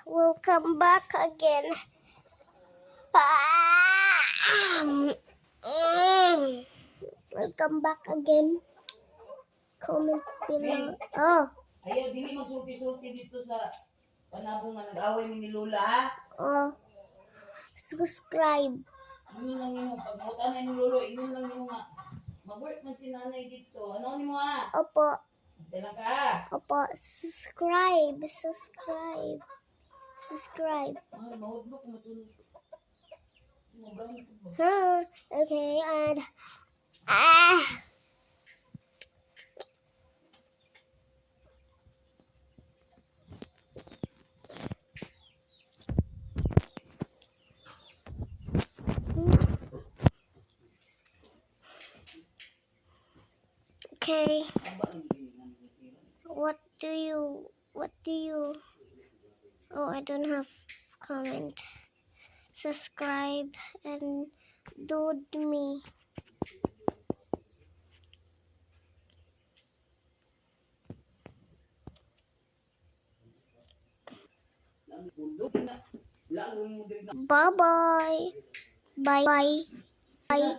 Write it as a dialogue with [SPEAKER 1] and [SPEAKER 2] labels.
[SPEAKER 1] Welcome back again. Welcome back again. Comment below. Oh.
[SPEAKER 2] Ayaw, dili magsulti-sulti dito sa panabong nga nag-away mi ni Lola, ha?
[SPEAKER 1] Oh. Subscribe.
[SPEAKER 2] Ingon lang nimo pag mutan na ni Lolo, ingon lang nimo nga mag-work man si nanay dito. Ano nimo ha?
[SPEAKER 1] Opo.
[SPEAKER 2] Dala ka, ha?
[SPEAKER 1] Opo. Subscribe. Subscribe. Subscribe.
[SPEAKER 2] Ay, mahudlo ko masunod. Sumobra mo po ba?
[SPEAKER 1] Huh. Okay, and okay. What do you oh, I don't have comment. Subscribe and do me. Bye bye. Bye bye. Bye.